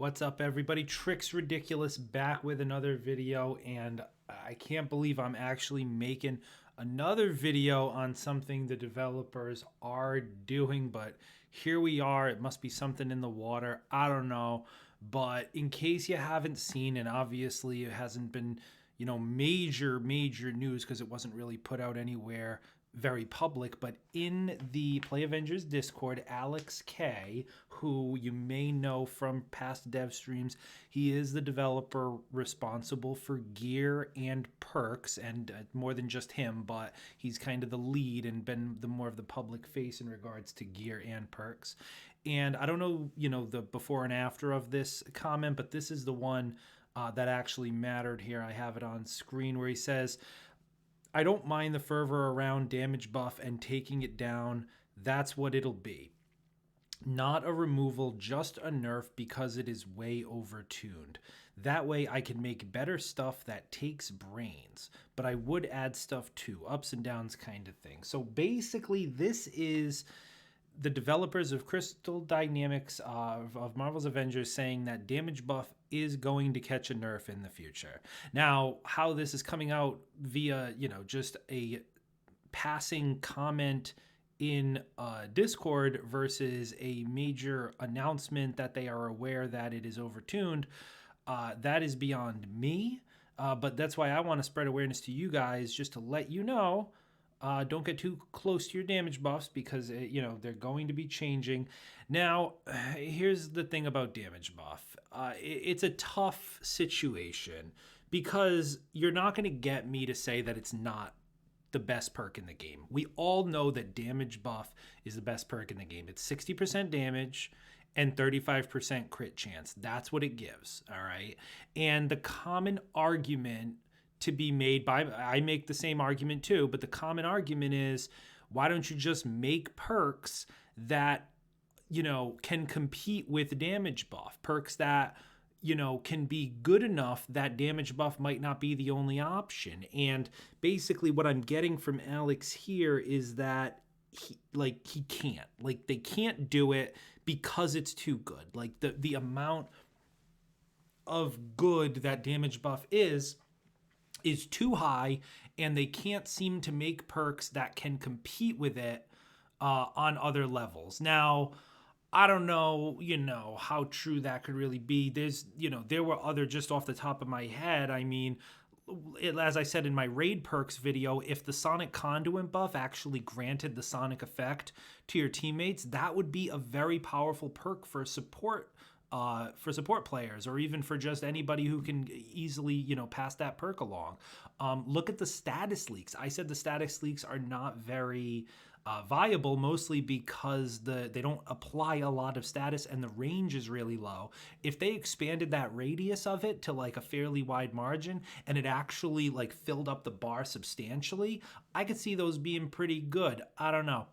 What's up, everybody? Tricks Ridiculous back with another video, and I can't believe I'm actually making another video on something the developers are doing, but here we are. It must be something in the water. I don't know. But in case you haven't seen, and obviously it hasn't been, major news because it wasn't really put out anywhere very public, but in the Play Avengers Discord, Alex K, who you may know from past dev streams, he is the developer responsible for gear and perks, and more than just him, but he's kind of the lead and been the more of the public face in regards to gear and perks. And I don't know, the before and after of this comment, but this is the one that actually mattered here. I have it on screen where he says, I don't mind the fervor around damage buff and taking it down. That's what it'll be. Not a removal, just a nerf because it is way overtuned. That way I can make better stuff that takes brains, but I would add stuff too, ups and downs kind of thing. So basically this is the developers of Crystal Dynamics of Marvel's Avengers saying that damage buff is going to catch a nerf in the future. Now, how this is coming out via, just a passing comment in Discord versus a major announcement that they are aware that it is overtuned, that is beyond me. But that's why I want to spread awareness to you guys, just to let you know. Don't get too close to your damage buffs because, they're going to be changing. Now, here's the thing about damage buff. It's a tough situation because you're not going to get me to say that it's not the best perk in the game. We all know that damage buff is the best perk in the game. It's 60% damage and 35% crit chance. That's what it gives, all right? And the common argument to be made by, I make the same argument too, but the common argument is, why don't you just make perks that, can compete with damage buff? Perks that, can be good enough that damage buff might not be the only option. And basically what I'm getting from Alex here is that he can't. Like, they can't do it because it's too good. Like, the amount of good that damage buff is too high, and they can't seem to make perks that can compete with it on other levels. Now, I don't know, how true that could really be. There's, there were other, just off the top of my head, I mean, as I said in my raid perks video, if the Sonic Conduit buff actually granted the Sonic effect to your teammates, that would be a very powerful perk for support players, or even for just anybody who can easily, pass that perk along. Look at the status leaks. I said the status leaks are not very viable, mostly because they don't apply a lot of status and the range is really low. If they expanded that radius of it to like a fairly wide margin and it actually like filled up the bar substantially, I could see those being pretty good. I don't know.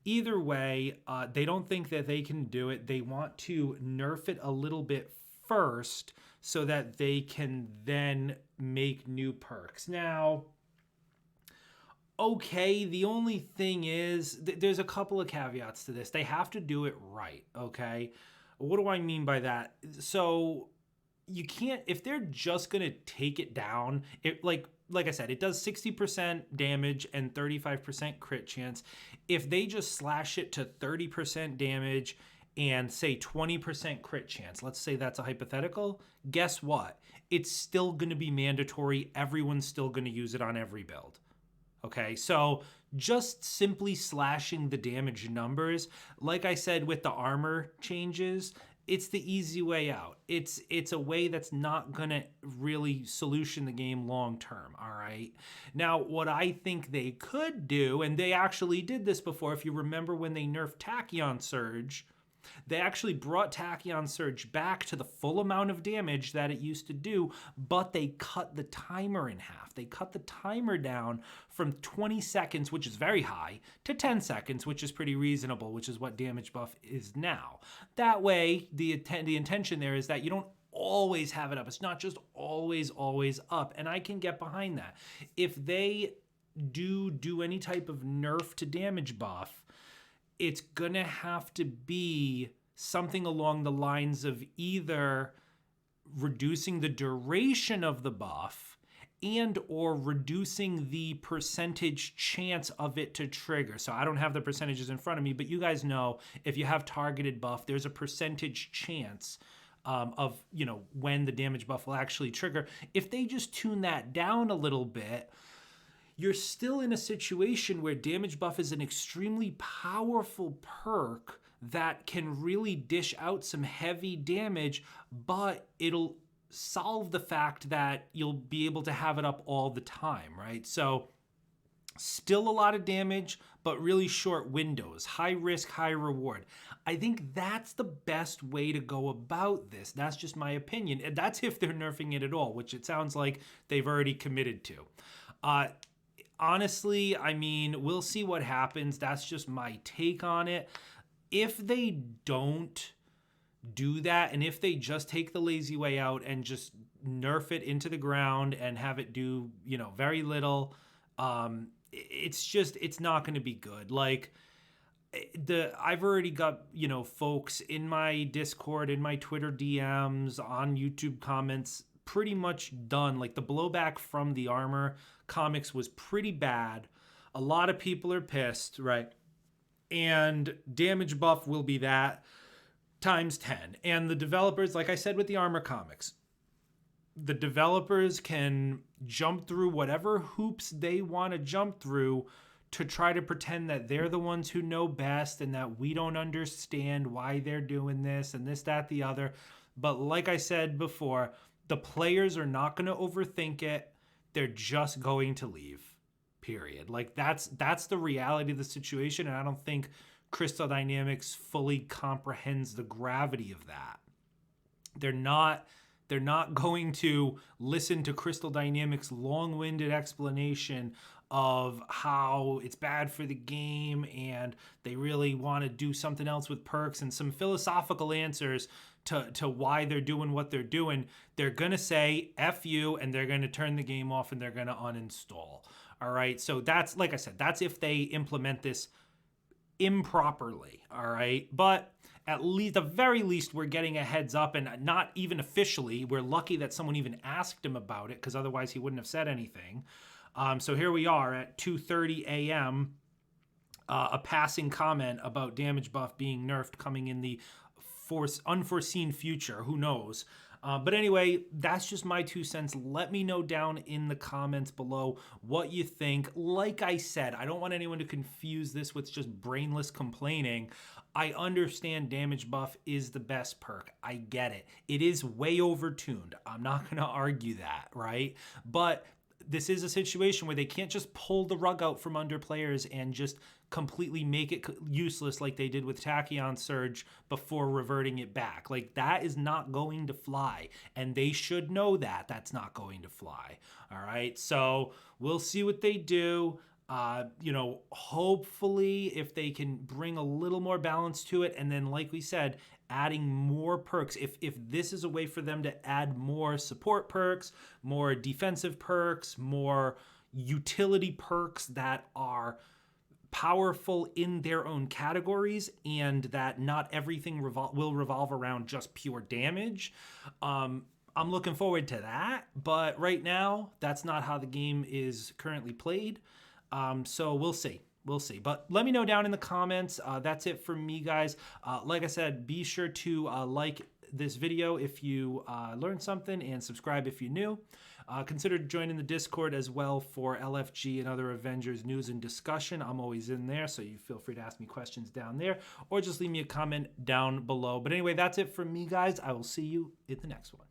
Either way, they don't think that they can do it. They want to nerf it a little bit first so that they can then make new perks. Now, okay, the only thing is, there's a couple of caveats to this. They have to do it right, okay? What do I mean by that? So you can't, if they're just going to take it down, like I said, it does 60% damage and 35% crit chance. If they just slash it to 30% damage and say 20% crit chance, let's say that's a hypothetical, guess what? It's still going to be mandatory. Everyone's still going to use it on every build. Okay, so just simply slashing the damage numbers, like I said with the armor changes, it's the easy way out. It's a way that's not going to really solution the game long term, all right? Now, what I think they could do, and they actually did this before, if you remember when they nerfed Tachyon Surge, they actually brought Tachyon Surge back to the full amount of damage that it used to do, but they cut the timer in half. They cut the timer down from 20 seconds, which is very high, to 10 seconds, which is pretty reasonable, which is what damage buff is now. That way, the intention there is that you don't always have it up. It's not just always up, and I can get behind that. If they do any type of nerf to damage buff, it's gonna have to be something along the lines of either reducing the duration of the buff and or reducing the percentage chance of it to trigger. So I don't have the percentages in front of me, but you guys know if you have targeted buff, there's a percentage chance of, you know, when the damage buff will actually trigger. If they just tune that down a little bit, you're still in a situation where damage buff is an extremely powerful perk that can really dish out some heavy damage, but it'll solve the fact that you'll be able to have it up all the time, right? So still a lot of damage, but really short windows, high risk, high reward. I think that's the best way to go about this. That's just my opinion. And that's if they're nerfing it at all, which it sounds like they've already committed to. Honestly, I mean, we'll see what happens. That's just my take on it. If they don't do that, and if they just take the lazy way out and just nerf it into the ground and have it do, you know, very little, it's not going to be good. Like, I've already got, you know, folks in my Discord, in my Twitter DMs, on YouTube comments, pretty much done. Like, the blowback from the armor comics was pretty bad. A lot of people are pissed, right? And damage buff will be that times 10. And the developers, like I said with the armor comics, the developers can jump through whatever hoops they want to jump through to try to pretend that they're the ones who know best and that we don't understand why they're doing this and this, that, the other. But like I said before, the players are not going to overthink it. They're just going to leave, period. Like, that's the reality of the situation, and I don't think Crystal Dynamics fully comprehends the gravity of that. They're not going to listen to Crystal Dynamics' long-winded explanation of how it's bad for the game and they really want to do something else with perks and some philosophical answers to why they're doing what they're doing. They're going to say F you, and they're going to turn the game off and they're going to uninstall. All right. So that's, like I said, that's if they implement this improperly. All right. But at least, the very least, we're getting a heads up, and not even officially. We're lucky that someone even asked him about it, because otherwise he wouldn't have said anything. So here we are at 2:30 a.m. A passing comment about damage buff being nerfed coming in the unforeseen future. Who knows? But anyway, that's just my 2 cents. Let me know down in the comments below what you think. Like I said, I don't want anyone to confuse this with just brainless complaining. I understand damage buff is the best perk. I get it. It is way overtuned. I'm not going to argue that, right? But this is a situation where they can't just pull the rug out from under players and just completely make it useless like they did with Tachyon Surge before reverting it back. Like, that is not going to fly, and they should know that that's not going to fly. All right, so we'll see what they do. You know, hopefully if they can bring a little more balance to it, and then, like we said, adding more perks. If this is a way for them to add more support perks, more defensive perks, more utility perks that are powerful in their own categories, and that not everything will revolve around just pure damage, I'm looking forward to that. But right now, that's not how the game is currently played. So we'll see. We'll see. But let me know down in the comments. That's it for me, guys. Like I said, be sure to like this video if you learned something, and subscribe if you're new. Consider joining the Discord as well for LFG and other Avengers news and discussion. I'm always in there, so you feel free to ask me questions down there, or just leave me a comment down below. But anyway, that's it for me, guys. I will see you in the next one.